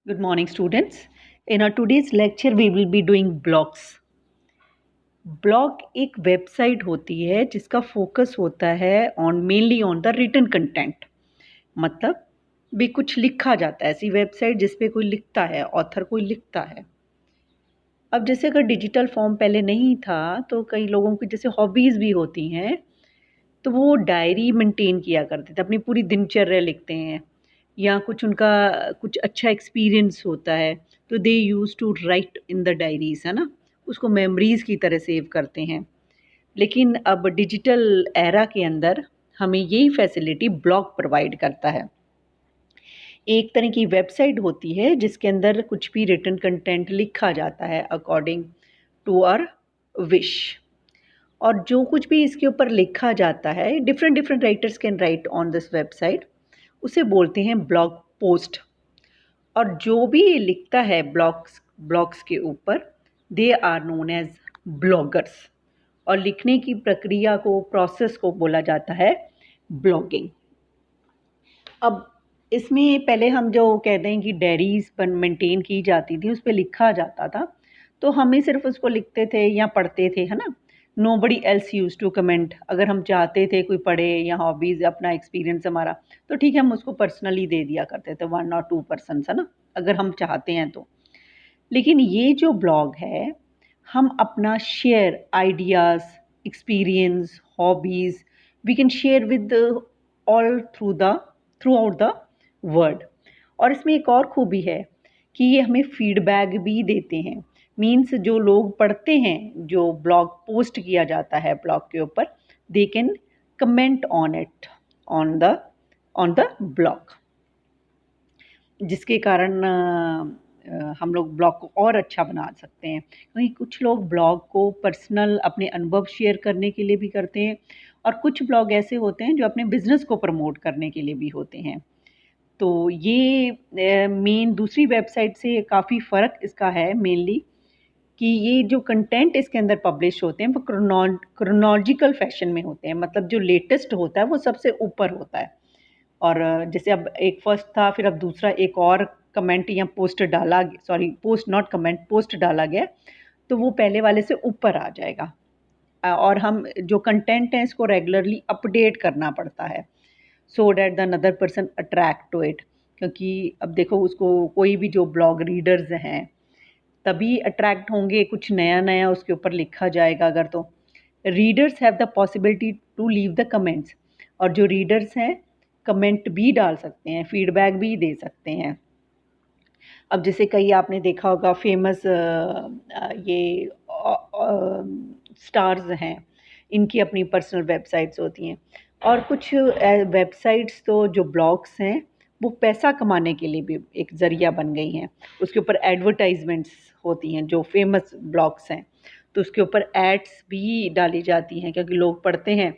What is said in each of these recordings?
Good morning, students. In our today's lecture, we will be doing blogs. Blog एक website होती है जिसका focus होता है mainly on the written content. मतलब भी कुछ लिखा जाता है, ऐसी वेबसाइट जिस पे कोई लिखता है, ऑथर कोई लिखता है। अब जैसे अगर डिजिटल फॉर्म पहले नहीं था तो कई लोगों की जैसे हॉबीज़ भी होती हैं, तो वो डायरी मेंटेन किया करते थे, अपनी पूरी दिनचर्या लिखते हैं या कुछ उनका कुछ अच्छा एक्सपीरियंस होता है, तो they used to write in the diaries, है ना? उसको मेमोरीज़ की तरह सेव करते हैं। लेकिन अब डिजिटल एरा के अंदर हमें यही फैसिलिटी ब्लॉग प्रोवाइड करता है। एक तरह की वेबसाइट होती है जिसके अंदर कुछ भी रिटन कंटेंट लिखा जाता है अकॉर्डिंग टू आवर विश। और जो कुछ भी इसके ऊपर लिखा जाता है, different different writers can write on this website, उसे बोलते हैं ब्लॉग पोस्ट। और जो भी लिखता है ब्लॉग्स ब्लॉग्स के ऊपर, they are known as bloggers. और लिखने की प्रक्रिया को, प्रोसेस को बोला जाता है ब्लॉगिंग। अब इसमें पहले हम जो कहते हैं कि डायरीज पर मेंटेन की जाती थी, उस पे लिखा जाता था, तो हम ही सिर्फ उसको लिखते थे या पढ़ते थे, है ना? Nobody else use to comment. अगर हम चाहते थे कोई पढ़े या हॉबीज़ अपना एक्सपीरियंस हमारा, तो ठीक है, हम उसको पर्सनली दे दिया करते थे, 1 और 2 पर्सन, है ना? अगर हम चाहते हैं तो। लेकिन ये जो ब्लॉग है, हम अपना share ideas, experiences, hobbies we can share with all throughout the world. और इसमें एक और खूबी है कि ये हमें फीडबैक भी देते हैं। मीन्स जो लोग पढ़ते हैं, जो ब्लॉग पोस्ट किया जाता है ब्लॉग के ऊपर, they can comment on it, on the blog, जिसके कारण हम लोग ब्लॉग को और अच्छा बना सकते हैं। क्योंकि कुछ लोग ब्लॉग को पर्सनल अपने अनुभव शेयर करने के लिए भी करते हैं, और कुछ ब्लॉग ऐसे होते हैं जो अपने बिजनेस को प्रमोट करने के लिए भी होते हैं। तो ये मेन दूसरी वेबसाइट से काफ़ी फ़र्क इसका है मेनली, कि ये जो कंटेंट इसके अंदर पब्लिश होते हैं वो क्रोनोलॉजिकल फैशन में होते हैं। मतलब जो लेटेस्ट होता है वो सबसे ऊपर होता है। और जैसे अब एक फर्स्ट था, फिर अब दूसरा एक और कमेंट या पोस्ट डाला, sorry post not comment, post डाला गया, तो वो पहले वाले से ऊपर आ जाएगा। और हम जो कंटेंट है इसको रेगुलरली अपडेट करना पड़ता है, so that the another person attract to it. क्योंकि अब देखो, उसको कोई भी जो ब्लॉग रीडर्स हैं तभी अट्रैक्ट होंगे, कुछ नया नया उसके ऊपर लिखा जाएगा अगर, तो readers have the possibility to leave the comments. और जो रीडर्स हैं कमेंट भी डाल सकते हैं, फीडबैक भी दे सकते हैं। अब जैसे कई आपने देखा होगा फेमस ये स्टार्स हैं, इनकी अपनी पर्सनल वेबसाइट्स होती हैं। और कुछ वेबसाइट्स तो जो ब्लॉग्स हैं वो पैसा कमाने के लिए भी एक ज़रिया बन गई हैं। उसके ऊपर एडवर्टाइजमेंट्स होती हैं जो फेमस ब्लॉग्स हैं, तो उसके ऊपर एड्स भी डाली जाती हैं, क्योंकि लोग पढ़ते हैं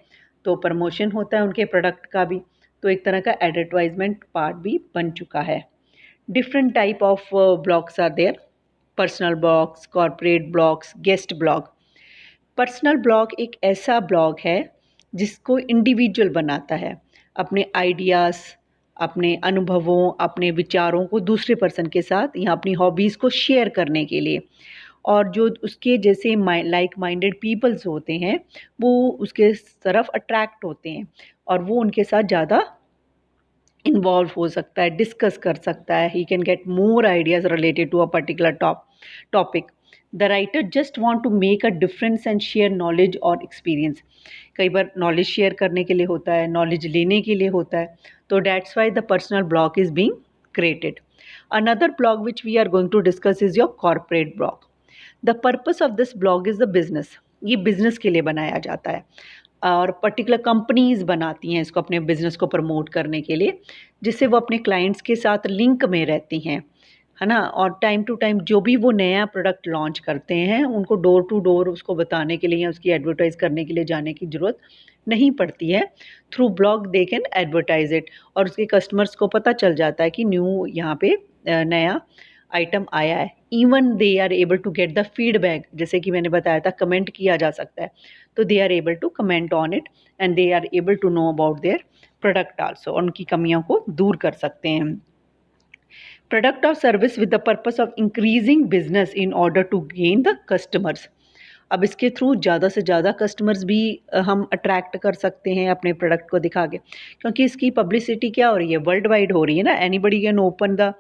तो प्रमोशन होता है उनके प्रोडक्ट का भी। तो एक तरह का एडवर्टाइजमेंट पार्ट भी बन चुका है। Different type of blogs are there: personal blogs, corporate blogs, guest blog. Personal blog एक ऐसा ब्लॉग है जिसको इंडिविजुअल बनाता है, अपने आइडियाज़, अपने अनुभवों, अपने विचारों को दूसरे पर्सन के साथ या अपनी हॉबीज़ को शेयर करने के लिए। और जो उसके जैसे लाइक माइंडेड पीपल्स होते हैं, वो उसके तरफ अट्रैक्ट होते हैं और वो उनके साथ ज़्यादा इन्वॉल्व हो सकता है, डिस्कस कर सकता है। He can get more ideas related to a particular topic. The writer just want to make a difference and share knowledge और एक्सपीरियंस। कई बार नॉलेज शेयर करने के लिए होता है, नॉलेज लेने के लिए होता है, तो that's why the personal blog is being created. Another blog which we are going to discuss is your corporate blog. The purpose of this blog is the business. ये बिजनेस के लिए बनाया जाता है, और पर्टिकुलर कंपनीज़ बनाती हैं इसको अपने बिज़नेस को प्रमोट करने के लिए, जिससे वो अपने क्लाइंट्स के साथ लिंक में रहती हैं, है ना? और टाइम टू टाइम जो भी वो नया प्रोडक्ट लॉन्च करते हैं, उनको डोर टू डोर उसको बताने के लिए या उसकी एडवर्टाइज़ करने के लिए जाने की ज़रूरत नहीं पड़ती है। Through blog they can advertise it, और उसके कस्टमर्स को पता चल जाता है कि न्यू यहाँ पे नया आइटम आया है। Even they are able to get the feedback, जैसे कि मैंने बताया था कमेंट किया जा सकता है, तो they are able to comment on it and they are able to know about their product also, उनकी कमियों को दूर कर सकते हैं। प्रोडक्ट और service with the purpose of increasing business in order to gain the customers. अब इसके थ्रू ज़्यादा से ज़्यादा कस्टमर्स भी हम अट्रैक्ट कर सकते हैं अपने प्रोडक्ट को दिखा के, क्योंकि इसकी पब्लिसिटी क्या हो रही है, वर्ल्ड वाइड हो रही है ना। Anybody can open the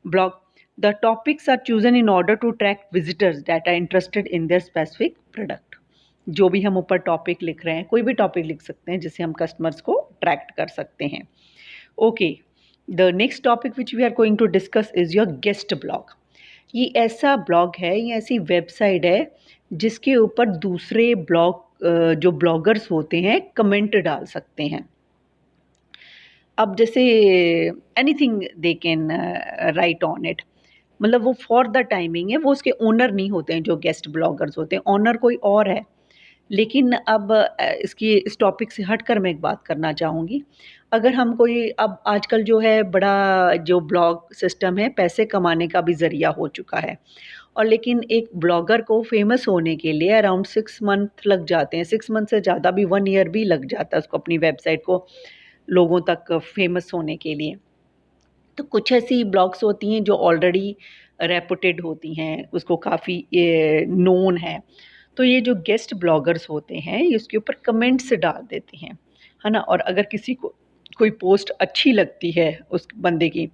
blog. The topics are chosen in order to attract visitors that are interested in their specific product. जो भी हम ऊपर टॉपिक लिख रहे हैं, कोई भी टॉपिक लिख सकते हैं जिससे हम कस्टमर्स को अट्रैक्ट कर सकते हैं। Okay, the next topic which we are going to discuss is your guest blog. ये ऐसा ब्लॉग है, ये ऐसी वेबसाइट है जिसके ऊपर दूसरे जो ब्लॉगर्स होते हैं कमेंट डाल सकते हैं। अब जैसे anything they can write on it, मतलब वो फॉर द टाइमिंग है, वो उसके ओनर नहीं होते हैं जो गेस्ट ब्लॉगर्स होते हैं, ओनर कोई और है। लेकिन अब इस टॉपिक से हटकर मैं एक बात करना चाहूँगी। अगर हम कोई, अब आजकल जो है बड़ा जो ब्लॉग सिस्टम है पैसे कमाने का भी ज़रिया हो चुका है, और लेकिन एक ब्लॉगर को फेमस होने के लिए अराउंड 6 मंथ लग जाते हैं, 6 मंथ से ज़्यादा भी, 1 ईयर भी लग जाता है उसको अपनी वेबसाइट को लोगों तक फेमस होने के लिए। तो कुछ ऐसी ब्लॉग्स होती हैं जो ऑलरेडी रेपुटेड होती हैं, उसको काफ़ी नोन है। तो ये जो गेस्ट ब्लॉगर्स होते हैं ये उसके ऊपर कमेंट्स डाल देते हैं, है ना। और अगर किसी को कोई पोस्ट अच्छी लगती है उस बंदे की,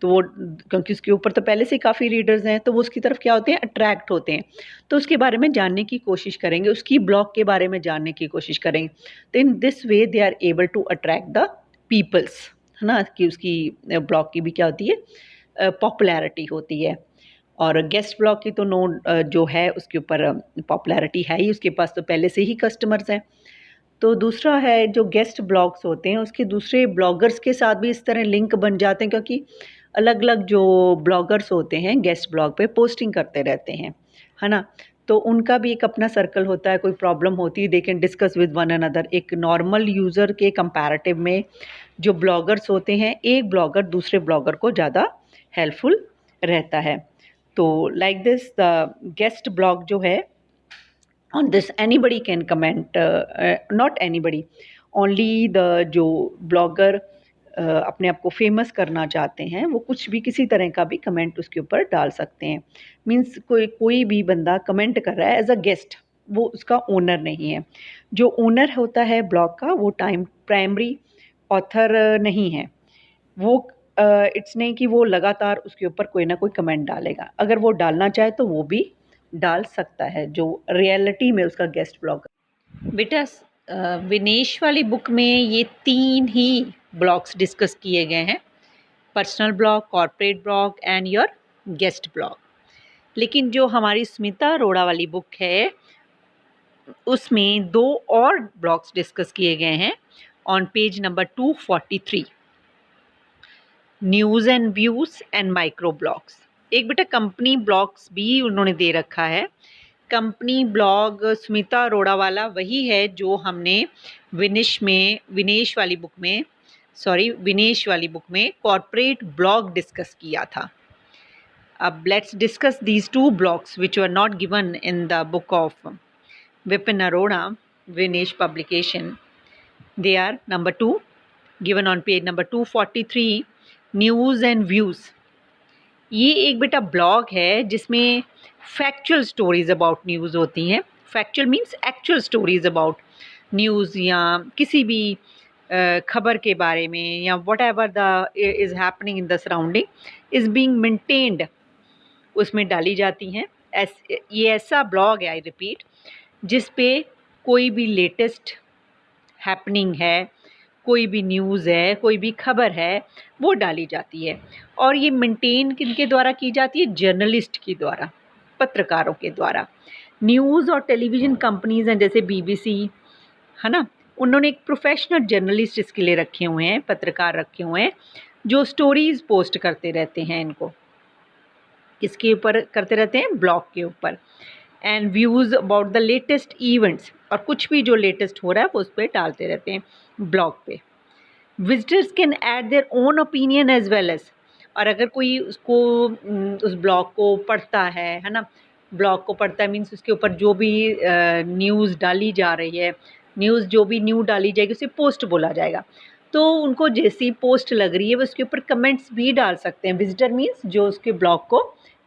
तो वो, क्योंकि उसके ऊपर तो पहले से ही काफ़ी रीडर्स हैं, तो वो उसकी तरफ क्या होते हैं, अट्रैक्ट होते हैं। तो उसके बारे में जानने की कोशिश करेंगे, उसकी ब्लॉग के बारे में जानने की कोशिश करेंगे। तो in this way they are able to attract the peoples, है ना, कि उसकी ब्लॉग की भी क्या होती है, पॉपुलैरिटी होती है। और गेस्ट ब्लॉग की तो जो है उसके ऊपर पॉपुलैरिटी है ही, उसके पास तो पहले से ही कस्टमर्स हैं। तो दूसरा है जो गेस्ट ब्लॉग्स होते हैं उसके दूसरे ब्लॉगर्स के साथ भी इस तरह लिंक बन जाते हैं, क्योंकि अलग अलग जो ब्लॉगर्स होते हैं गेस्ट ब्लॉग पे पोस्टिंग करते रहते हैं, है ना। तो उनका भी एक अपना सर्कल होता है, कोई प्रॉब्लम होती है they can discuss with one another. एक नॉर्मल यूज़र के कंपैरेटिव में जो ब्लॉगर्स होते हैं, एक ब्लॉगर दूसरे ब्लॉगर को ज़्यादा हेल्पफुल रहता है। तो like this the guest blog जो है, on this anybody can comment, not anybody, only the जो ब्लॉगर अपने आप को फेमस करना चाहते हैं वो कुछ भी किसी तरह का भी कमेंट उसके ऊपर डाल सकते हैं। मीन्स कोई भी बंदा कमेंट कर रहा है एज अ गेस्ट, वो उसका ओनर नहीं है। जो ओनर होता है ब्लॉग का वो प्राइमरी ऑथर नहीं है। वो इट्स नहीं कि वो लगातार उसके ऊपर कोई ना कोई कमेंट डालेगा, अगर वो डालना चाहे तो वो भी डाल सकता है जो रियलिटी में उसका गेस्ट ब्लॉगर। बेटा विनेश वाली बुक में ये 3 ही ब्लॉग्स डिस्कस किए गए हैं, personal blog, corporate blog and your guest blog. लेकिन जो हमारी स्मिता अरोड़ा वाली बुक है उसमें 2 और ब्लॉग्स डिस्कस किए गए हैं on page number 243, news and views and micro blogs. एक बेटा कंपनी ब्लॉग्स भी उन्होंने दे रखा है। कंपनी ब्लॉग स्मिता अरोड़ा वाला वही है जो हमने विनेश वाली बुक में कॉर्पोरेट ब्लॉग डिस्कस किया था। अब let's discuss these 2 blogs which were not given in the book of Vipin Arora Vinesh publication. They are number 2 given on page number 243, news and views. ये एक बेटा ब्लॉग है जिसमें फैक्चुअल स्टोरीज़ अबाउट न्यूज़ होती हैं। Factual means actual stories about news या किसी भी खबर के बारे में, या what ever the is happening in the surrounding is being maintained, उसमें डाली जाती हैं। ये ऐसा ब्लॉग है, आई रिपीट, जिस पे कोई भी लेटेस्ट हैपनिंग है, कोई भी न्यूज़ है, कोई भी खबर है, वो डाली जाती है। और ये मेंटेन किनके द्वारा की जाती है, जर्नलिस्ट के द्वारा, पत्रकारों के द्वारा। न्यूज़ और टेलीविज़न कंपनीज़ हैं जैसे BBC, है ना, उन्होंने एक प्रोफेशनल जर्नलिस्ट इसके लिए रखे हुए हैं, पत्रकार रखे हुए हैं जो स्टोरीज़ पोस्ट करते रहते हैं। इनको किसके ऊपर करते रहते हैं, ब्लॉग के ऊपर। And views about the latest events, और कुछ भी जो लेटेस्ट हो रहा है वो उस पर डालते रहते हैं ब्लॉग पे। Visitors can add their own opinion as well as, और अगर कोई उसको उस ब्लॉग को पढ़ता है ना, ब्लॉग को पढ़ता है मीन्स उसके ऊपर जो भी न्यूज़ डाली जा रही है, जो भी न्यू डाली जाएगी उसे पोस्ट बोला जाएगा। तो उनको जैसी पोस्ट लग रही है वो उसके ऊपर कमेंट्स भी डाल सकते हैं। विजिटर मीन्स जो उसके ब्लॉग को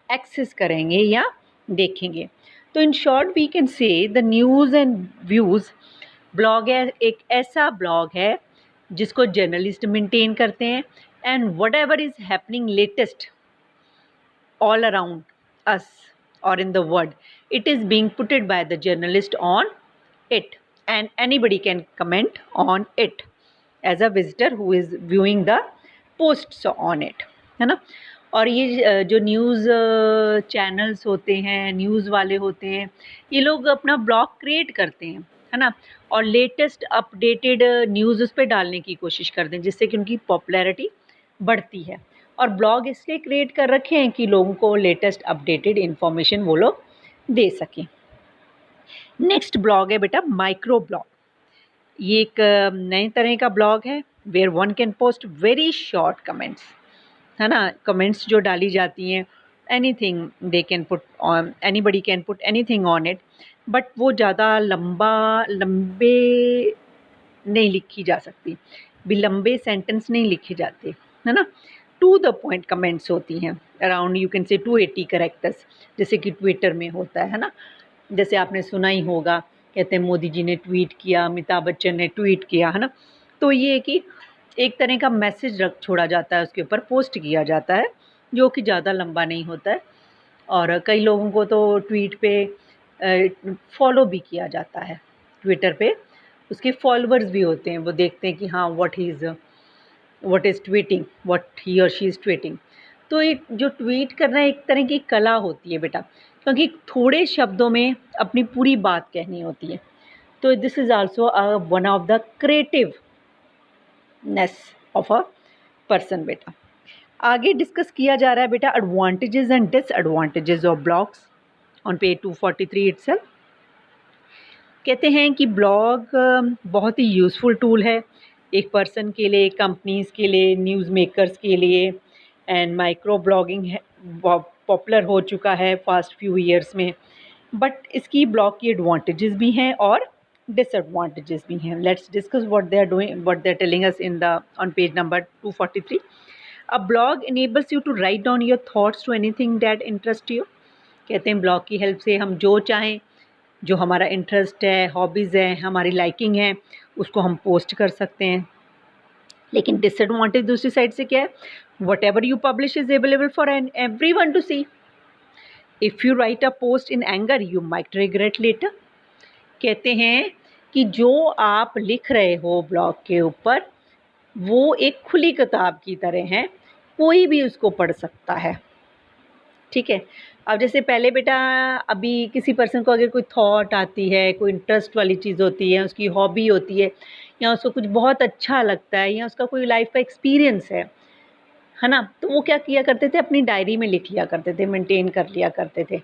एक्सेस करेंगे या देखेंगे। तो in short we can say the news and views blog है एक ऐसा ब्लॉग है जिसको जर्नलिस्ट मेंटेन करते हैं, and what ever is happening latest all around us or in the world, it is being putted by the journalist on it, and anybody can comment on it as a visitor who is viewing the posts on it, है ना। और ये जो news channels होते हैं, news वाले होते हैं, ये लोग अपना ब्लॉग क्रिएट करते हैं, है ना, और लेटेस्ट अपडेटेड न्यूज़ उस पर डालने की कोशिश करते हैं जिससे कि उनकी पॉपुलैरिटी बढ़ती है। और ब्लॉग इसलिए क्रिएट कर रखे हैं कि लोगों को लेटेस्ट अपडेटेड इन्फॉर्मेशन वो लोग दे सकें। नेक्स्ट ब्लॉग है बेटा माइक्रो ब्लॉग। ये एक नए तरह का ब्लॉग है where one can post very short comments, है ना। कमेंट्स जो डाली जाती हैं, anything they can put on, anybody can put anything on it, but वो ज़्यादा लंबे नहीं लिखी जा सकती, भी लंबे सेंटेंस नहीं लिखे जाते, है ना। टू द पॉइंट कमेंट्स होती हैं, around you can say 280 characters, जैसे कि ट्विटर में होता है ना। जैसे आपने सुना ही होगा, कहते हैं मोदी जी ने ट्वीट किया, अमिताभ बच्चन ने ट्वीट किया, है ना। तो ये है कि एक तरह का मैसेज रख छोड़ा जाता है, उसके ऊपर पोस्ट किया जाता है, जो कि ज़्यादा लंबा नहीं होता है। और कई लोगों को तो ट्वीट पे फॉलो भी किया जाता है, ट्विटर पे उसके फॉलोअर्स भी होते हैं, वो देखते हैं कि हाँ what is tweeting, what he और शी इज़ ट्वीटिंग। तो एक जो ट्वीट करना एक तरह की कला होती है बेटा, क्योंकि थोड़े शब्दों में अपनी पूरी बात कहनी होती है। तो this is also one of the creativeness of a person बेटा। आगे डिस्कस किया जा रहा है बेटा advantages and disadvantages of blogs on page 243 itself. कहते हैं कि ब्लॉग बहुत ही यूज़फुल टूल है एक पर्सन के लिए, कंपनीज़ के लिए, न्यूज़ मेकर्स के लिए। एंड माइक्रो ब्लॉगिंग है पॉपुलर हो चुका है फास्ट फ्यू ईयर्स में, बट इसकी ब्लॉग की एडवांटेजेस भी हैं और डिसएडवांटेजेस भी हैं। Let's discuss what they are doing, what they are telling us in the on page number 243। A blog enables you to write down your thoughts to anything that interest you. कहते हैं blog की help से हम जो चाहें, जो हमारा interest है, हॉबीज़ है, हमारी लाइकिंग है, उसको हम पोस्ट कर सकते हैं। लेकिन डिसएडवांटेज दूसरी साइड से क्या है, whatever you publish is available for everyone to see. If you write a post in anger you might regret later. कहते हैं कि जो आप लिख रहे हो ब्लॉग के ऊपर वो एक खुली किताब की तरह है, कोई भी उसको पढ़ सकता है, ठीक है। अब जैसे पहले बेटा, अभी किसी पर्सन को अगर कोई थॉट आती है, कोई इंटरेस्ट वाली चीज़ होती है, उसकी हॉबी होती है, या उसको कुछ बहुत अच्छा लगता है, या उसका कोई लाइफ का एक्सपीरियंस है ना, तो वो क्या किया करते थे, अपनी डायरी में लिख लिया करते थे, मेंटेन कर लिया करते थे,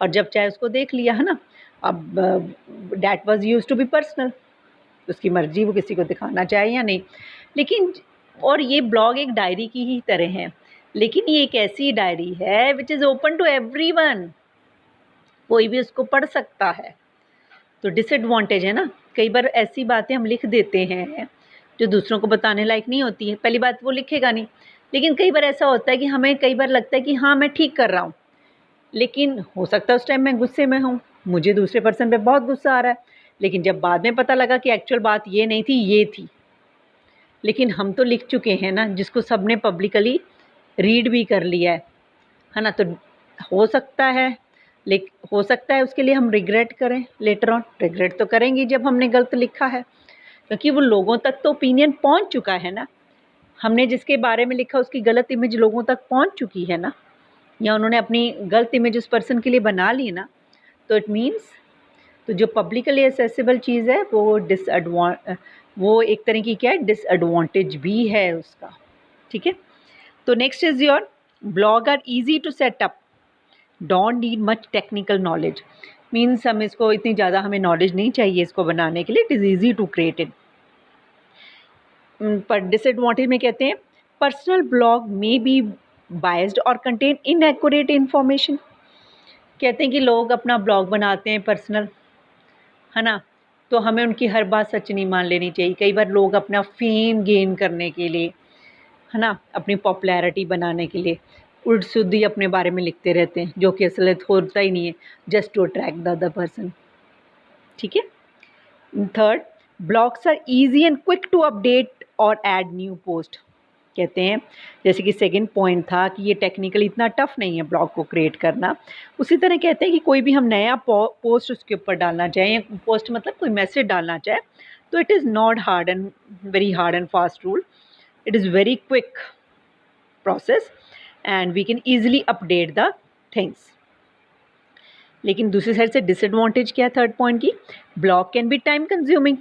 और जब चाहे उसको देख लिया, है ना। अब that was use to be personal, उसकी मर्जी वो किसी को दिखाना चाहे या नहीं। लेकिन और ये ब्लॉग एक डायरी की ही तरह है, लेकिन ये एक ऐसी डायरी है which is open to everyone, कोई भी उसको पढ़ सकता है। तो डिसएडवांटेज है ना, कई बार ऐसी बातें हम लिख देते हैं जो दूसरों को बताने लायक नहीं होती है। पहली बात, वो लिखेगा नहीं, लेकिन कई बार ऐसा होता है कि हमें कई बार लगता है कि हाँ मैं ठीक कर रहा हूँ, लेकिन हो सकता है उस टाइम मैं गुस्से में हूँ, मुझे दूसरे पर्सन पे बहुत गुस्सा आ रहा है, लेकिन जब बाद में पता लगा कि एक्चुअल बात ये नहीं थी, ये थी। लेकिन हम तो लिख चुके हैं ना, जिसको सबने पब्लिकली रीड भी कर लिया है ना। तो हो सकता है, हो सकता है उसके लिए हम रिग्रेट करें लेटर ऑन। रिग्रेट तो करेंगे जब हमने गलत लिखा है, क्योंकि वो लोगों तक तो ओपिनियन पहुंच चुका है ना। हमने जिसके बारे में लिखा उसकी गलत इमेज लोगों तक पहुंच चुकी है ना, या उन्होंने अपनी गलत इमेज उस पर्सन के लिए बना ली ना। तो इट मीन्स, तो जो पब्लिकली एक्सेसिबल चीज़ है वो एक तरह की क्या है, डिसएडवांटेज भी है उसका, ठीक है। तो next is your blog are easy to set up, don't need much technical knowledge. Means हम इसको इतनी ज़्यादा हमें नॉलेज नहीं चाहिए इसको बनाने के लिए, it is easy to create it. पर डिसएडवांटेज में कहते हैं personal blog may be biased और कंटेन इनएक्यूरेट इन्फॉर्मेशन। कहते हैं कि लोग अपना ब्लॉग बनाते हैं पर्सनल, है ना, तो हमें उनकी हर बात सच नहीं मान लेनी चाहिए। कई बार लोग अपना फेम गेन करने के लिए, है ना, अपनी पॉपुलैरिटी बनाने के लिए उल्ट-सुद्ध ही अपने बारे में लिखते रहते हैं, जो कि असलियत होता ही नहीं है, just to attract the other person. ठीक है। Third, blogs are easy and quick to update और ऐड न्यू पोस्ट। कहते हैं, जैसे कि सेकंड पॉइंट था कि ये टेक्निकली इतना टफ नहीं है ब्लॉग को क्रिएट करना, उसी तरह कहते हैं कि कोई भी हम नया पोस्ट उसके ऊपर डालना चाहें, या पोस्ट मतलब कोई मैसेज डालना चाहे, तो it is not hard and very hard and fast rule, it is very quick process and we can easily update the things. लेकिन दूसरी साइड से डिसएडवांटेज क्या है थर्ड पॉइंट की, blog can be time consuming,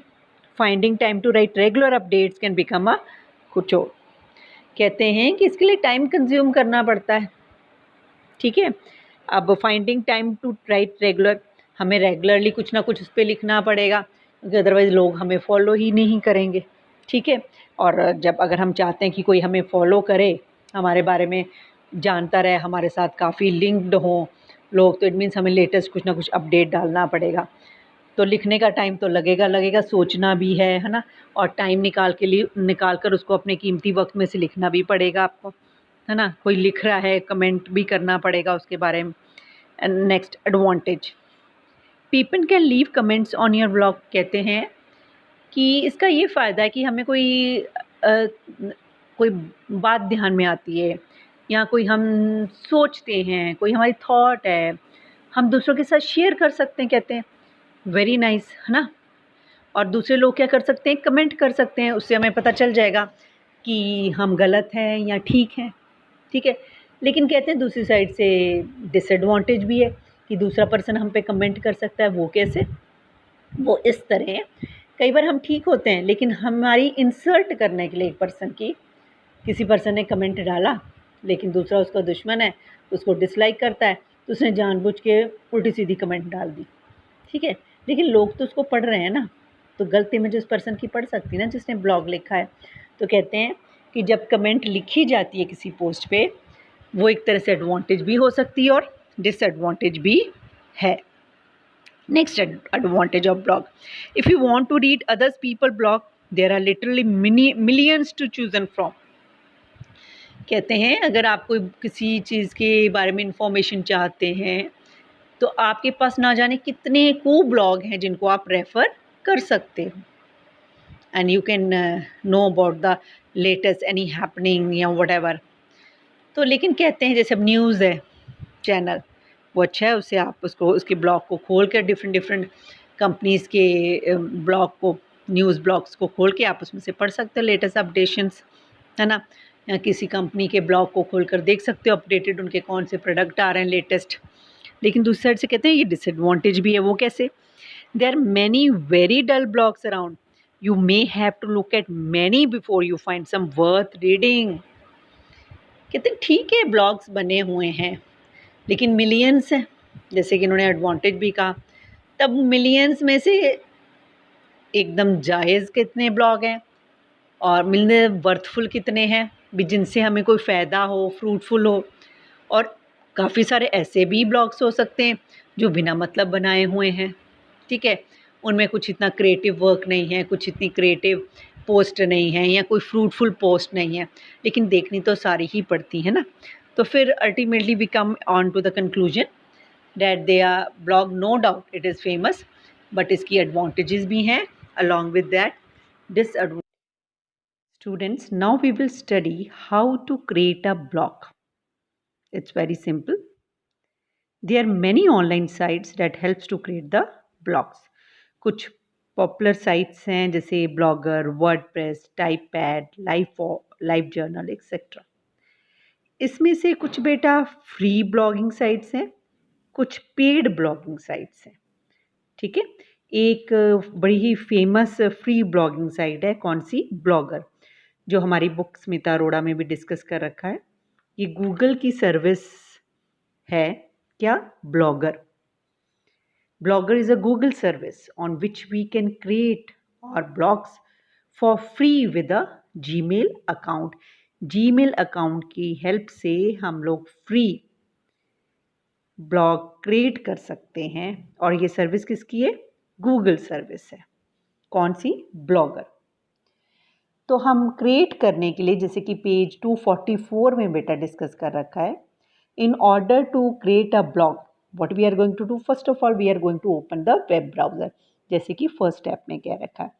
finding time to write regular updates can become a कुछ और। कहते हैं कि इसके लिए टाइम कंज्यूम करना पड़ता है। ठीक है। अब finding time to write regular, हमें रेगुलरली कुछ ना कुछ उस पर लिखना पड़ेगा, क्योंकि अदरवाइज़ लोग हमें फॉलो ही नहीं करेंगे। ठीक है। और जब अगर हम चाहते हैं कि कोई हमें फॉलो करे, हमारे बारे में जानता रहे, हमारे साथ काफ़ी लिंक्ड हों लोग, तो इट मीन्स हमें लेटेस्ट कुछ ना कुछ अपडेट डालना पड़ेगा। तो लिखने का टाइम तो लगेगा, सोचना भी है ना, और टाइम निकाल कर उसको अपने कीमती वक्त में से लिखना भी पड़ेगा आपको, है ना। कोई लिख रहा है, कमेंट भी करना पड़ेगा उसके बारे में। And next advantage, people can leave comments on your blog. कहते हैं कि इसका ये फ़ायदा है कि हमें कोई बात ध्यान में आती है, या कोई हम सोचते हैं, कोई हमारी थॉट है, हम दूसरों के साथ शेयर कर सकते हैं। कहते हैं वेरी नाइस, है ना। और दूसरे लोग क्या कर सकते हैं, कमेंट कर सकते हैं, उससे हमें पता चल जाएगा कि हम गलत हैं या ठीक हैं। ठीक है। लेकिन कहते हैं दूसरी साइड से डिसएडवांटेज भी है कि दूसरा पर्सन हम पे कमेंट कर सकता है। वो कैसे? वो इस तरह है, कई बार हम ठीक होते हैं, लेकिन हमारी इंसल्ट करने के लिए एक पर्सन की, किसी पर्सन ने कमेंट डाला, लेकिन दूसरा उसका दुश्मन है, उसको डिसलाइक करता है, तो उसने जानबूझ के उल्टी सीधी कमेंट डाल दी। ठीक है। लेकिन लोग तो उसको पढ़ रहे हैं ना, तो गलत इमेज उस पर्सन की पड़ सकती है ना जिसने ब्लॉग लिखा है। तो कहते हैं कि जब कमेंट लिखी जाती है किसी पोस्ट पे, वो एक तरह से एडवांटेज भी हो सकती है और डिसएडवांटेज भी है। Next advantage of blog, if you want to read others people blog, there are literally millions to chosen from. कहते हैं अगर आप कोई किसी चीज़ के बारे में इंफॉर्मेशन चाहते हैं, तो आपके पास ना जाने कितने को ब्लॉग हैं जिनको आप रेफ़र कर सकते हो, and you can know about the latest any happening या व्हाटएवर। तो लेकिन कहते हैं जैसे अब न्यूज़ है चैनल, वो अच्छा है, उससे आप उसको उसके ब्लॉग को खोल कर डिफरेंट डिफरेंट कंपनीज़ के ब्लॉग को, न्यूज़ ब्लॉग्स को खोल के आप उसमें से पढ़ सकते हो लेटेस्ट अपडेशंस, है ना। या किसी कंपनी के ब्लॉग को खोल कर देख सकते हो अपडेटेड उनके कौन से प्रोडक्ट आ रहे हैं लेटेस्ट। लेकिन दूसरी साइड से कहते हैं ये डिसएडवांटेज भी है। वो कैसे? There are many very dull blogs around, you may have to look at many before you find some worth reading. कहते हैं ठीक है ब्लॉग्स बने हुए हैं, लेकिन मिलियंस हैं, जैसे कि इन्होंने एडवांटेज भी कहा, तब मिलियंस में से एकदम जायज़ कितने ब्लॉग हैं और मिलने वर्थफुल कितने हैं भी, जिनसे हमें कोई फ़ायदा हो, फ्रूटफुल हो। और काफ़ी सारे ऐसे भी ब्लॉग्स हो सकते हैं जो बिना मतलब बनाए हुए हैं। ठीक है। उनमें कुछ इतना क्रिएटिव वर्क नहीं है, कुछ इतनी क्रिएटिव पोस्ट नहीं है, या कोई फ्रूटफुल पोस्ट नहीं है, लेकिन देखनी तो सारी ही पड़ती है ना। तो फिर ultimately we come on to the conclusion that they are blog, no doubt it is famous, but इसकी एडवांटेजेस भी हैं along with that disadvantage. Students, now we will study how to create a blog. It's very simple. There are many online sites that helps to create the blogs. कुछ popular sites हैं जैसे blogger, WordPress, TypePad, live journal etcetera. इसमें से कुछ बेटा free blogging sites हैं, कुछ paid blogging sites हैं। ठीक है। एक बड़ी ही फेमस फ्री ब्लॉगिंग साइट है, कौन सी? ब्लॉगर, जो हमारी बुक स्मिता अरोड़ा में भी डिस्कस कर रखा है। ये गूगल की सर्विस है। क्या? Blogger. Blogger is a Google service on which we can create our blogs for free with a Gmail account. Gmail account की हेल्प से हम लोग फ्री ब्लॉग क्रिएट कर सकते हैं, और ये सर्विस किसकी है? गूगल सर्विस है। कौन सी? ब्लॉगर। तो हम क्रिएट करने के लिए, जैसे कि पेज 244 में बेटा डिस्कस कर रखा है, in order to create a blog what we are going to do, first of all we are going to open the web browser, जैसे कि फर्स्ट स्टेप में कह रखा है।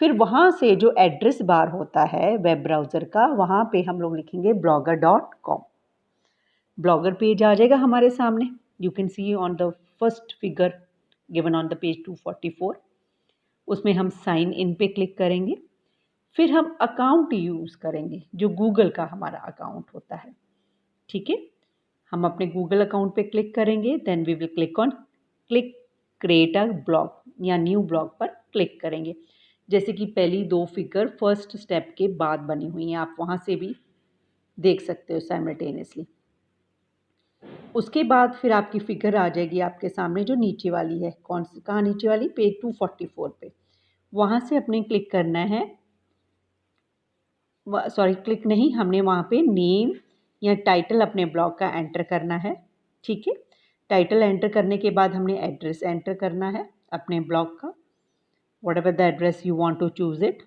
फिर वहाँ से जो एड्रेस बार होता है वेब ब्राउज़र का, वहाँ पे हम लोग लिखेंगे blogger.com। ब्लॉगर पेज आ जाएगा हमारे सामने। You can see on the first figure given on the page 244। उसमें हम साइन इन पे क्लिक करेंगे। फिर हम अकाउंट यूज़ करेंगे जो गूगल का हमारा अकाउंट होता है। ठीक है, हम अपने गूगल अकाउंट पे क्लिक करेंगे। Then we will click create a blog या न्यू ब्लॉग पर क्लिक करेंगे। जैसे कि पहली 2 फिगर फर्स्ट स्टेप के बाद बनी हुई हैं, आप वहाँ से भी देख सकते हो साइमल्टेनियसली। उसके बाद फिर आपकी फिगर आ जाएगी आपके सामने जो नीचे वाली है। कहाँ नीचे वाली? पेज 244 पे। वहाँ से अपने क्लिक करना है, सॉरी क्लिक नहीं, हमने वहाँ पे नेम या टाइटल अपने ब्लॉग का एंटर करना है। ठीक है, टाइटल एंटर करने के बाद हमने एड्रेस एंटर करना है अपने ब्लॉग का, whatever the address you want to choose it.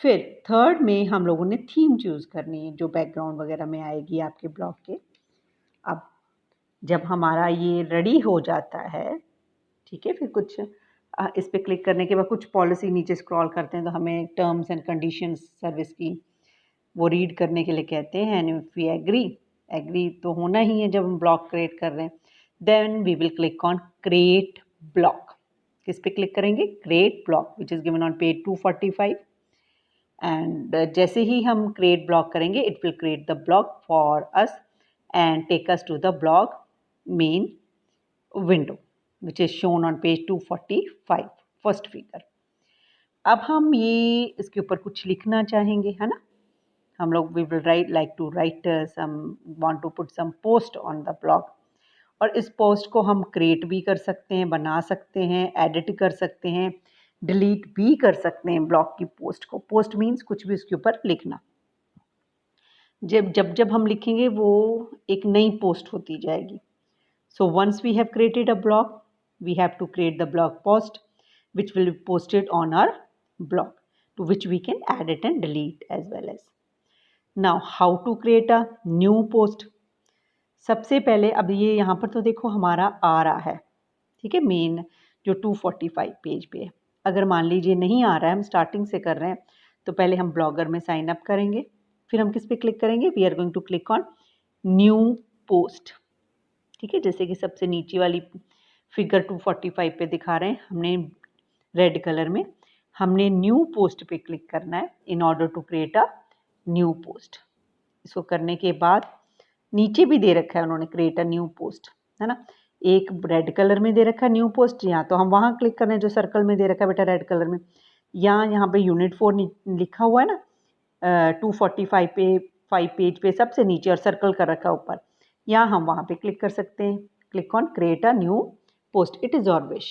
फिर थर्ड में हम लोगों ने थीम चूज़ करनी है जो बैकग्राउंड वगैरह में आएगी आपके ब्लॉग के। अब जब हमारा ये रेडी हो जाता है, ठीक है, फिर कुछ इस पे क्लिक करने के बाद कुछ पॉलिसी नीचे स्क्रॉल करते हैं तो हमें टर्म्स एंड कंडीशंस सर्विस की वो रीड करने के लिए कहते हैं। एंड इफ वी एग्री तो होना ही है जब हम ब्लॉग क्रिएट कर रहे हैं। Then we will click on create blog. किस पे क्लिक करेंगे? Create blog which is given on page 245। And जैसे ही हम क्रिएट ब्लॉग करेंगे it will create the blog for us and take us to the blog main window which is shown on page 245 first figure. अब हम ये इसके ऊपर कुछ लिखना चाहेंगे, है ना। हम लोग we will like to write some, want to put some post on the blog. और इस पोस्ट को हम क्रिएट भी कर सकते हैं, बना सकते हैं, एडिट कर सकते हैं, डिलीट भी कर सकते हैं ब्लॉग की पोस्ट को। पोस्ट मीन्स कुछ भी उसके ऊपर लिखना। जब हम लिखेंगे वो एक नई पोस्ट होती जाएगी। So once we have created a blog, we have to create the blog post which will be posted on our blog, to which we can add it and delete as well as. Now how to create a new post? सबसे पहले अब ये यहाँ पर तो देखो हमारा आ रहा है, ठीक है, मेन जो 245 पेज पे है। अगर मान लीजिए नहीं आ रहा है, हम स्टार्टिंग से कर रहे हैं, तो पहले हम ब्लॉगर में साइन अप करेंगे। फिर हम किस पे क्लिक करेंगे? We are going to click on new post. ठीक है, जैसे कि सबसे नीचे वाली फिगर 245 पे दिखा रहे हैं, हमने रेड कलर में हमने न्यू पोस्ट पे क्लिक करना है in order to create a new post. इसको करने के बाद नीचे भी दे रखा है उन्होंने क्रिएट अ न्यू पोस्ट, है ना। एक रेड कलर में दे रखा है न्यू पोस्ट, या तो हम वहाँ क्लिक कर रहे हैं जो सर्कल में दे रखा है बेटा रेड कलर में, या यहाँ पे यूनिट 4 लिखा हुआ है ना 245 पे 5 पेज पे सबसे नीचे और सर्कल कर रखा है ऊपर, या हम वहाँ पे क्लिक कर सकते हैं। Click on create a new post, it is your wish.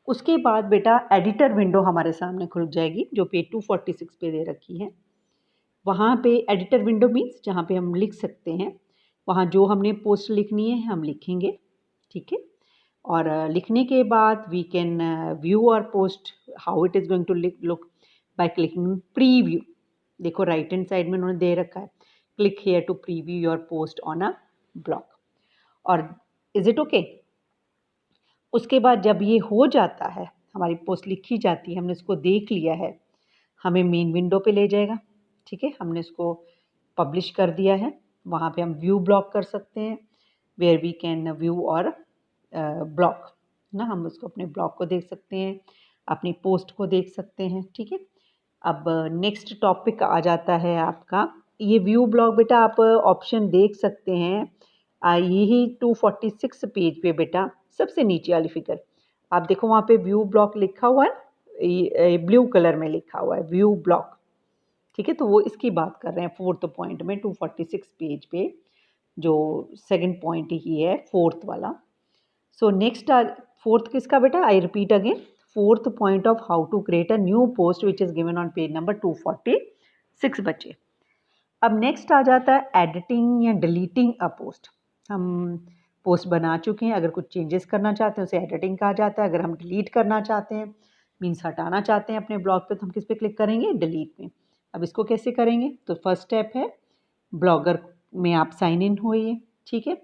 उसके बाद बेटा एडिटर विंडो हमारे सामने खुल जाएगी जो पेज 246 पे दे रखी है। वहाँ पे एडिटर विंडो मीन्स जहाँ पे हम लिख सकते हैं, वहाँ जो हमने पोस्ट लिखनी है हम लिखेंगे, ठीक है। और लिखने के बाद we can view our post how it is going to look by clicking preview. देखो राइट हैंड साइड में उन्होंने दे रखा है click here to preview your post on a blog. और इज़ इट ओके? उसके बाद जब ये हो जाता है, हमारी पोस्ट लिखी जाती है, हमने इसको देख लिया है, हमें मेन विंडो पे ले जाएगा, ठीक है। हमने इसको पब्लिश कर दिया है, वहाँ पे हम व्यू ब्लॉग कर सकते हैं, वेयर वी कैन व्यू और ब्लॉग ना, हम उसको अपने ब्लॉग को देख सकते हैं, अपनी पोस्ट को देख सकते हैं, ठीक है। अब नेक्स्ट टॉपिक आ जाता है आपका ये व्यू ब्लॉग। बेटा आप ऑप्शन देख सकते हैं यही 246 पेज पे बेटा सबसे नीचे वाली फिगर आप देखो, वहाँ पे व्यू ब्लॉग लिखा हुआ है, ब्लू कलर में लिखा हुआ है व्यू ब्लॉग, ठीक है। तो वो इसकी बात कर रहे हैं फोर्थ पॉइंट में 246 पेज पे जो सेकंड पॉइंट ही है फोर्थ वाला। सो नेक्स्ट फोर्थ किसका बेटा? I repeat again, fourth point of how to create a new post which is given on page number 246 बच्चे। अब नेक्स्ट आ जाता है एडिटिंग या डिलीटिंग अ पोस्ट। हम पोस्ट बना चुके हैं, अगर कुछ चेंजेस करना चाहते हैं उसे एडिटिंग कहा जाता है, अगर हम डिलीट करना चाहते हैं मीन्स हटाना चाहते हैं अपने ब्लॉग पे, तो हम किस पे क्लिक करेंगे? डिलीट में। अब इसको कैसे करेंगे? तो फर्स्ट स्टेप है ब्लॉगर में आप साइन इन होइए, ठीक है।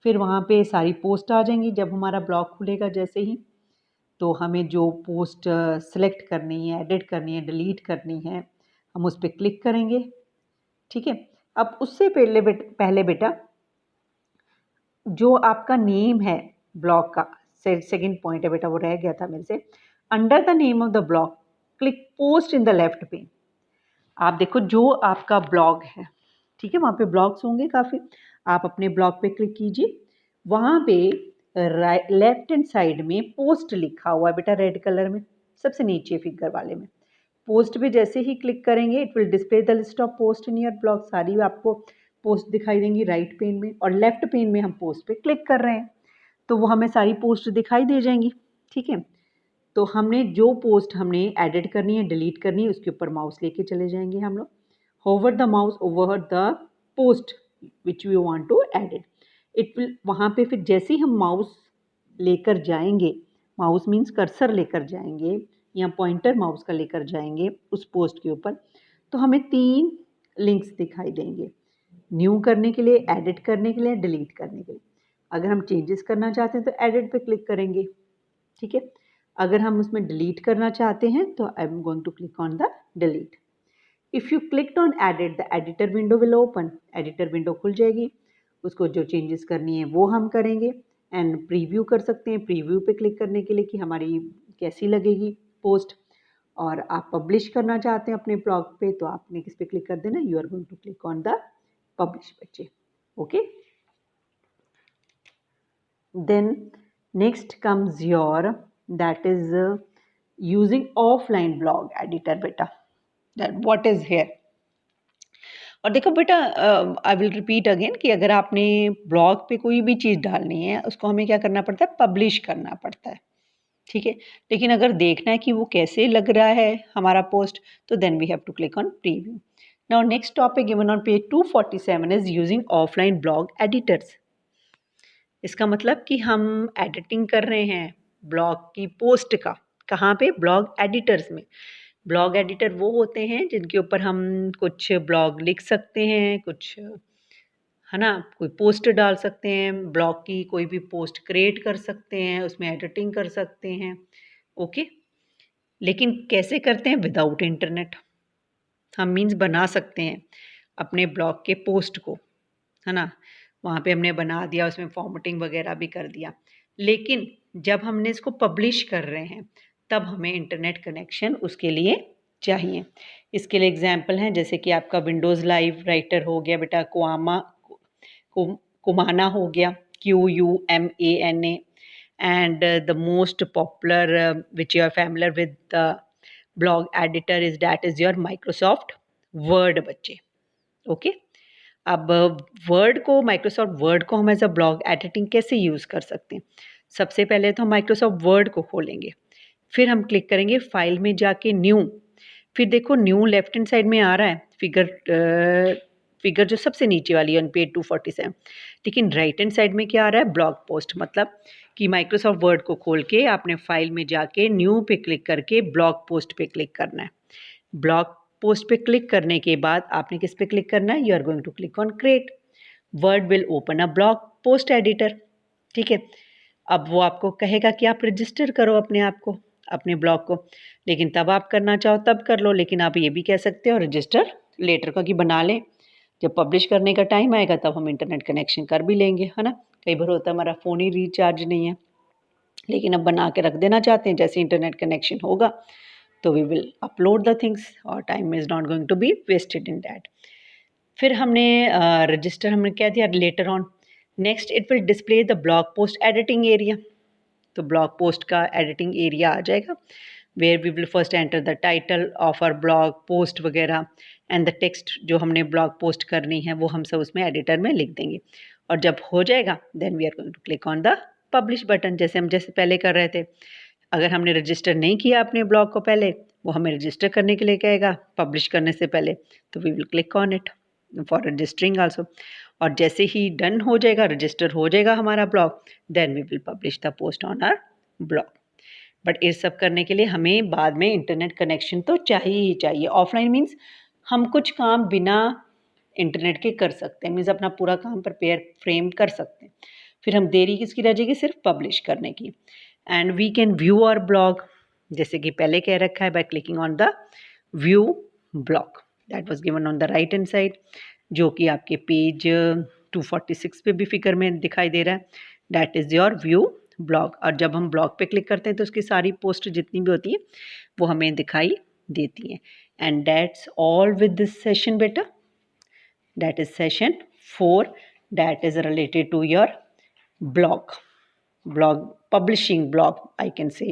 फिर वहाँ पे सारी पोस्ट आ जाएंगी जब हमारा ब्लॉग खुलेगा जैसे ही। तो हमें जो पोस्ट सेलेक्ट करनी है, एडिट करनी है, डिलीट करनी है, हम उस पर क्लिक करेंगे, ठीक है। अब उससे पहले बेटा जो आपका नेम है ब्लॉग का, सेकंड पॉइंट है बेटा, वो रह गया था मेरे से। Under the name of the blog click post in the left pen. आप देखो जो आपका ब्लॉग है, ठीक है, वहाँ पे ब्लॉग्स होंगे काफ़ी, आप अपने ब्लॉग पे क्लिक कीजिए। वहाँ पे लेफ्ट हैंड साइड में पोस्ट लिखा हुआ है बेटा रेड कलर में, सबसे नीचे फिगर वाले में। पोस्ट पे जैसे ही क्लिक करेंगे it will display the list of post in your blog. सारी आपको पोस्ट दिखाई देंगी राइट पेन में, और लेफ्ट पेन में हम पोस्ट पे क्लिक कर रहे हैं तो वो हमें सारी पोस्ट दिखाई दे जाएंगी, ठीक है। तो हमने जो पोस्ट हमने एडिट करनी है, डिलीट करनी है, उसके ऊपर माउस लेके चले जाएंगे हम लोग। Hover the mouse over the post which we want to edit, it will, वहाँ पे फिर जैसे ही हम माउस लेकर जाएंगे, माउस मीन्स कर्सर लेकर जाएंगे या पॉइंटर माउस का लेकर जाएंगे उस पोस्ट के ऊपर, तो हमें 3 लिंक्स दिखाई देंगे, न्यू करने के लिए, एडिट करने के लिए, डिलीट करने के लिए। अगर हम चेंजेस करना चाहते हैं तो एडिट पे क्लिक करेंगे, ठीक है। अगर हम उसमें डिलीट करना चाहते हैं तो I am going to click on the delete. If you clicked on edit the editor window will open, editor window खुल जाएगी, उसको जो चेंजेस करनी है वो हम करेंगे। एंड प्रीव्यू कर सकते हैं, प्रीव्यू पे क्लिक करने के लिए कि हमारी कैसी लगेगी पोस्ट। और आप पब्लिश करना चाहते हैं अपने ब्लॉग पे तो आपने किस पे क्लिक कर देना, you are going to click on the publish बच्चे, okay. Then next comes your that is using offline blog editor बेटा, दैट व्हाट इज हियर। और देखो बेटा आई विल रिपीट अगेन कि अगर आपने ब्लॉग पे कोई भी चीज़ डालनी है उसको हमें क्या करना पड़ता है? पब्लिश करना पड़ता है, ठीक है। लेकिन अगर देखना है कि वो कैसे लग रहा है हमारा पोस्ट, तो then we have to click on preview. Now next topic given on page 247 is using offline blog editors. इसका मतलब कि हम एडिटिंग कर रहे हैं ब्लॉग की पोस्ट का, कहाँ पे? ब्लॉग एडिटर्स में। ब्लॉग एडिटर वो होते हैं जिनके ऊपर हम कुछ ब्लॉग लिख सकते हैं, कुछ, है ना, कोई पोस्ट डाल सकते हैं, ब्लॉग की कोई भी पोस्ट क्रिएट कर सकते हैं, उसमें एडिटिंग कर सकते हैं, ओके। लेकिन कैसे करते हैं? Without internet. हम मीन्स बना सकते हैं अपने ब्लॉग के पोस्ट को, है ना, वहाँ पे हमने बना दिया, उसमें फॉर्मेटिंग वगैरह भी कर दिया, लेकिन जब हमने इसको पब्लिश कर रहे हैं तब हमें इंटरनेट कनेक्शन उसके लिए चाहिए। इसके लिए एग्जांपल हैं जैसे कि आपका विंडोज़ लाइव राइटर हो गया बेटा, कुमाना हो गया, QUMANA, and the most popular which you are familiar with the blog editor is that is your Microsoft Word बच्चे, ओके। अब वर्ड को, माइक्रोसॉफ्ट वर्ड को हम एज अ ब्लॉग एडिटिंग कैसे यूज़ कर सकते हैं? सबसे पहले तो हम माइक्रोसॉफ्ट वर्ड को खोलेंगे, फिर हम क्लिक करेंगे फाइल में जाके न्यू, फिर देखो न्यू लेफ्ट हैंड साइड में आ रहा है फिगर जो सबसे नीचे वाली है ऑन पेज 247, लेकिन राइट हैंड साइड में क्या आ रहा है? Blog post. मतलब कि माइक्रोसॉफ्ट वर्ड को खोल के आपने फाइल में जाके न्यू पे क्लिक करके ब्लॉग पोस्ट पे क्लिक करना है। ब्लॉग पोस्ट पे क्लिक करने के बाद आपने किस पे क्लिक करना है? You are going to click on create. Word will open a blog post editor, ठीक है। अब वो आपको कहेगा कि आप रजिस्टर करो अपने आप को, अपने ब्लॉग को, लेकिन तब आप करना चाहो तब कर लो, लेकिन आप ये भी कह सकते हो रजिस्टर लेटर का कि बना लें, जब पब्लिश करने का टाइम आएगा तब हम इंटरनेट कनेक्शन कर भी लेंगे, है ना। कई बार होता है हमारा फ़ोन ही रिचार्ज नहीं है, लेकिन अब बना के रख देना चाहते हैं, जैसे इंटरनेट कनेक्शन होगा तो we will upload the things और time is not going to be wasted in that. फिर हमने रजिस्टर हमने क्या दिया? Later on. Next it will display the blog post editing area, तो ब्लॉग पोस्ट का एडिटिंग एरिया आ जाएगा, where we will first enter the title of our blog post वगैरह एंड द टेक्स्ट जो हमने ब्लॉग पोस्ट करनी है वो हम सब उसमें एडिटर में लिख देंगे। और जब हो जाएगा then we are going to click on the publish button, जैसे हम पहले कर रहे थे। अगर हमने रजिस्टर नहीं किया अपने ब्लॉग को पहले, वो हमें रजिस्टर करने के लिए कहेगा पब्लिश करने से पहले, तो we will click on it for registering also. और जैसे ही डन हो जाएगा, रजिस्टर हो जाएगा हमारा blog, then we will publish the post on our blog. But ये सब करने के लिए हमें बाद में इंटरनेट कनेक्शन तो चाहिए ही चाहिए। ऑफलाइन मीन्स हम कुछ काम बिना इंटरनेट के कर सकते हैं, मीन्स अपना पूरा काम प्रिपेयर फ्रेम कर सकते हैं। फिर हम देरी किसकी रह जाएगी, सिर्फ पब्लिश करने की। And we can view our blog, जैसे कि पहले कह रखा है, by clicking on the view blog that was given on the right hand side, जो कि आपके पेज 246 पे भी फिगर में दिखाई दे रहा है। That is your view blog. और जब हम ब्लॉग पे क्लिक करते हैं तो उसकी सारी पोस्ट जितनी भी होती है वो हमें दिखाई देती हैं। And that's all with this session बेटा। That is session 4, that is related to your blog publishing blog, I can say,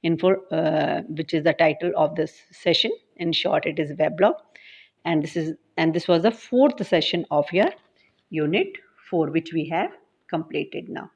which is the title of this session. In short, it is weblog. And this was the 4th session of your unit 4, which we have completed now.